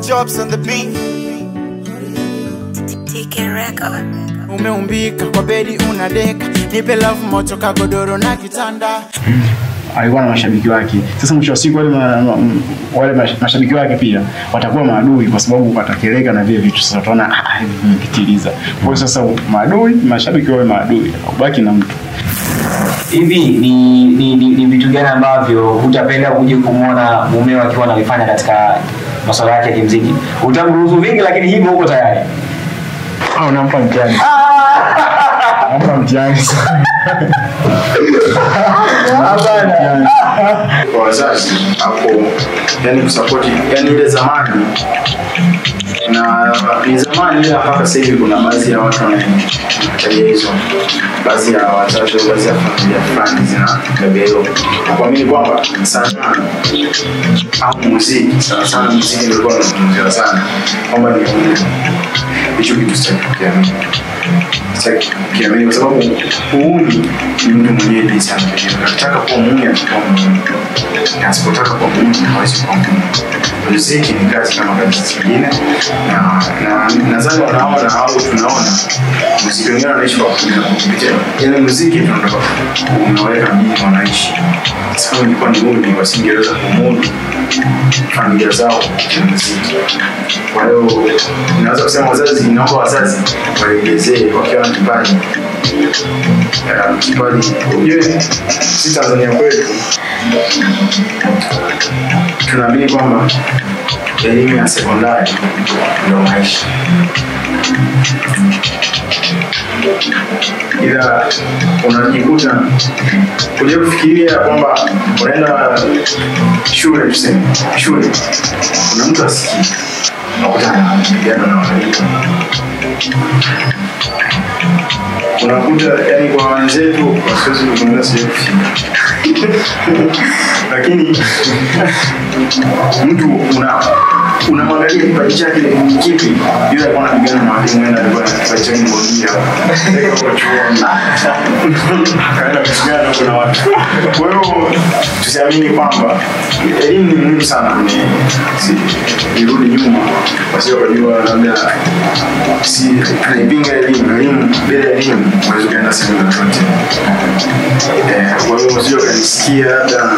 Jobs on the beat. TK Record. Umeumbika kwa bedi unadeka, nipe love moto kagodoro na kitanda. Alikuwa na mashabiki wake. Sasa mwisho wa siku wale mashabiki wake pia watakuwa maadui kwa sababu watakeleka na vile vitu. Sasa tunaona hivi vimepitiliza. Kwa sasa maadui, mashabiki wao maadui, ubaki na mtu. Hivi ni vitu gani ambavyo hutapenda kuja kumuona mumeo akiwa anafanya katika masuala yake ya kimuziki? Utamruhusu vingi lakini hivi uko tayari? Unampa mtihani. Unampa mtihani. Hapana. Kwa wazazi hapo, yani kusupport, yani ile zamani na ni zamani ile mpaka sasa hivi kuna baadhi ya watu wanataja hizo, baadhi ya wazazi, baadhi ya familia fulani zinabeba hilo, kwa mimi kwamba sana au muziki sana muziki ndio kwa mzee sana kwamba ni hicho kitu sitakiamini. Kiamini kwa sababu uuni ni mtu mwenyewe ndiye sana. Nataka kuwa muuni atakuwa muuni. Na asipotaka kuwa muuni hawezi kuwa muuni. Muziki ni kazi kama kazi zingine, na nadhani wanaona au tunaona muziki wengine wanaishi kwa kupitia. Yaani muziki ndio unaweka mjini wanaishi. Sasa nilikuwa ni muuni wasingeweza kumudu familia zao kwa muziki. Kwa hiyo naweza kusema wazazi, naomba wazazi waelezee wakiwa na kipaji. Kipaji, ujue sisi Tanzania kwetu tunaamini kwamba elimu ya sekondari ndio maisha. Ila unajikuta kuja kufikiria kwamba unaenda shule, tuseme shule, kuna mtu asikia unakutana na vijana na walimu, unakuta yani kwa wenzetu wasiwezi kuzungumza sije kufika lakini mtu unamwangalia kipaji chake ni kipi. Yule alikuwa anapigana na walimu, enda alikuwa kipaji chake bondia ndio kwa chuo akaenda kupigana kuna watu. Kwa hiyo tusiamini kwamba elimu ni muhimu sana. Nirudi nyuma wasio kujua labda si tunaipinga elimu, bila elimu huwezi kwenda sehemu yoyote. Kwa hiyo wasio kanisikia labda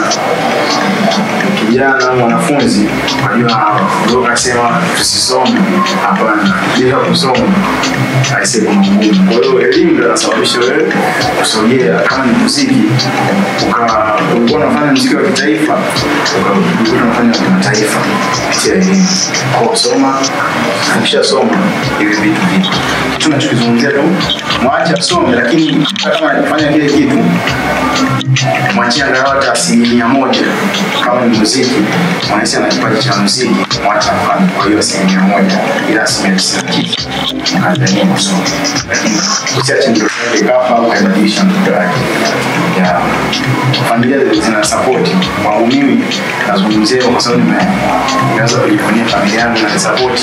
kijana mwanafunzi wajua ndio kasema tusisome. Hapana, bila kusoma haisemi ngumu. Kwa hiyo elimu ndio inasababisha wewe kusogea. Kama ni muziki ulikuwa unafanya muziki wa kitaifa, ulikuwa unafanya wa kimataifa kupitia elimu. Kwa kusoma, ukishasoma hivi vitu tunachokizungumzia tu, mwache asome, lakini kama anafanya kile kitu mwachia angalau hata 1% kama ni muziki, mwanasi ana kipaji cha muziki, mwacha afanye kwa hiyo 1%, ila 90% kaanza kusoma. Lakini usiache ndio kafa au kubadilisha mtoto wake. Ya familia zina support. Kwangu mimi nazungumzia kwa sababu nimeweza kujifanyia familia yangu na support,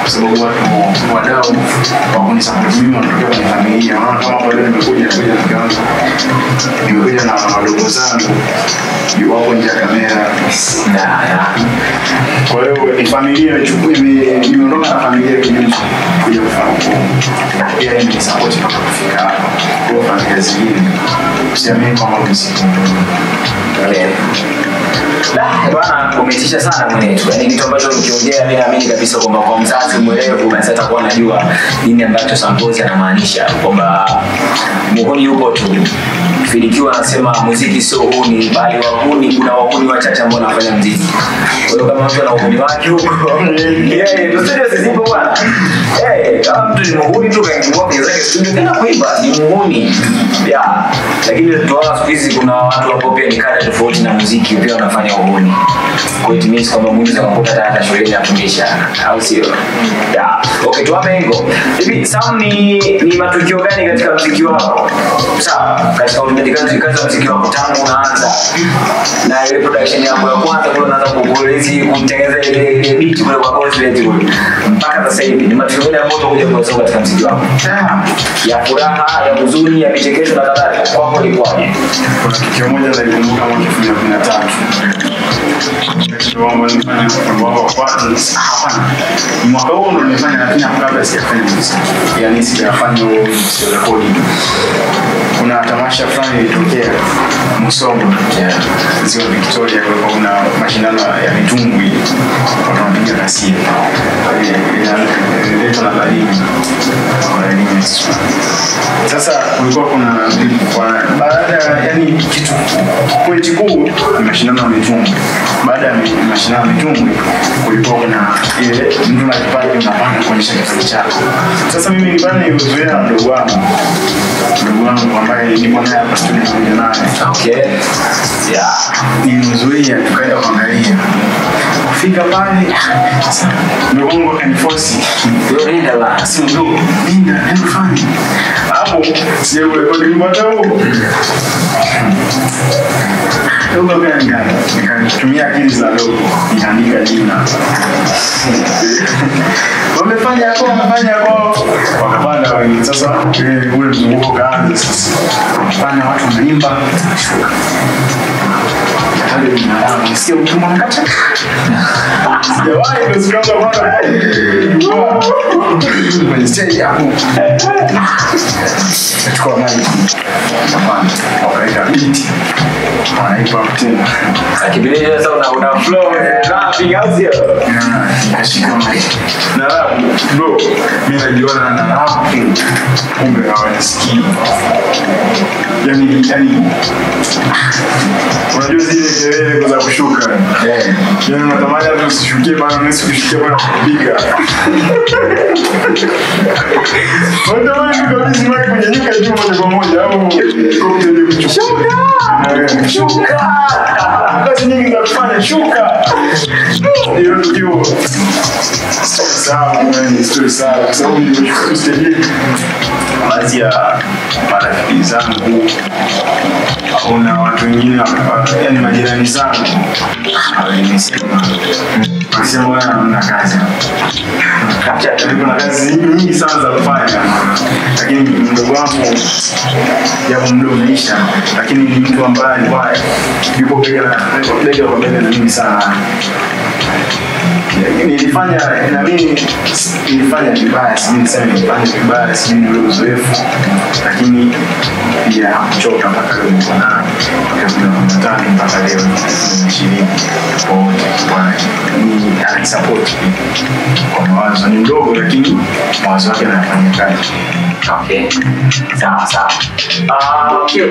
kwa sababu watu wadau wa kunisupport mimi wanatokea kwenye familia. Wanaona kama kwa leo nimekuja na wadogo zangu yupo nje ya kamera. Kwa hiyo ni familia imeondoka na familia kijumla kuja kufahamu. Pia ni support mpaka kufika hapa. Kwa familia zingine usiamini kwamba muziki. Bwana umetisha sana mwenetu. Yaani kitu ambacho ukiongea mimi naamini kabisa kwamba kwa mzazi mwelevu basi atakuwa anajua nini ambacho Sambozi anamaanisha, kwamba muhuni yupo tu. Filikiwa anasema muziki sio huni bali wahuni, kuna wahuni wachache ambao wanafanya muziki. Kwa hiyo kama mtu ana uhuni wake huko, ndio studio zipo bwana. Kama mtu ni muhuni tu kaingia kwa studio tena kuimba ni muhuni. Lakini tunaona siku hizi kuna watu ambao pia ni kada tofauti na muziki pia wanafanya uhuni. Kwa hiyo means kama mwizi anakuta hata shuleni afundisha au sio? Okay, tuame hivyo. Hivi Sam ni matukio gani katika muziki wako? Sawa, katika utendaji kazi wa muziki wako tangu unaanza na ile production yako ya kwanza kule unaanza kutengeneza ile beat kule kwa gospel kule mpaka sasa hivi, ni matukio gani ambayo utakuja kueleza katika muziki wako? Ya furaha, ya huzuni, ya vichekesho na kadhalika. Kwako ilikuwaje? Kuna tukio moja nilikumbuka mwaka 2013. ndio mambo nilifanya kwa kwanza. Hapana, mwaka huu ndo nilifanya, lakini kabla sijafanya muziki, yani sijafanya recording. Kuna tamasha fulani ilitokea Musoma, Ziwa Victoria, kwa kuna mashindano ya mitumbwi, wanapiga kasia. Ndio tunabadili. Sasa kulikuwa kuna baada, yani kitu pointi kuu ni mashindano ya mitumbwi. Baada ya mashindano ya mitumbwi kulikuwa kuna ile mtu na kipaji unapanga kuonyesha kipaji chako. Sasa mimi nilipanda nimezoea na ndugu wangu ambaye nipo naye hapa studio naye. Okay. Yeah. Nimezoea, tukaenda kuangalia. Kufika pale sasa ndugu wangu akaniforce. Nenda bana. Si ndugu, nenda fanya. Hapo sio rekodi mbatao. Ndio gani? Nikatumia akili za dogo, nikaandika jina. Wamefanya hapo. Wakapanda wengi. Sasa ule mzunguko kaanza sasa. Wakapanda watu wanaimba. Hadi binadamu nisikie mtu mwanakata. Sijawahi kusikia bwana. Kwenye stage hapo. Chukua mic. Hapana. Wakaita beat. Haipo tena. Akibilia sasa una flow rapping au sio? Nashika mic. Na rap bro, mimi najiona na rap kumbe hawanisikii. Yani unajua zile kelele za kushuka. Yani unatamani hata usishukie bana, unaisikia bana kupiga. Unatamani kabisa mic kunyanyuka juu moja kwa moja au cocktail kuchukua. Shuka. Kazi nyingi za kufanya shuka. Ndio. Sawa, ni story sawa. Kwa sababu nimechukua stage baadhi ya marafiki zangu na watu wengine, yani majirani zangu walisema wana kazi. Kuna kazi nyingi sana za kufanya, lakini mdogo wangu japo mdogo umeisha, lakini ni mtu ambaye alikuwa yupo bega kwa bega na mimi sana. Nilifanya na mimi nilifanya vibaya, sijui ni uzoefu, lakini pia kuchoka mpaka leo niko na mtani mpaka leo 20 kwa ni anasupport kwa mawazo. Ni mdogo lakini mawazo yake yanafanya kazi. Okay. Sawa. Okay.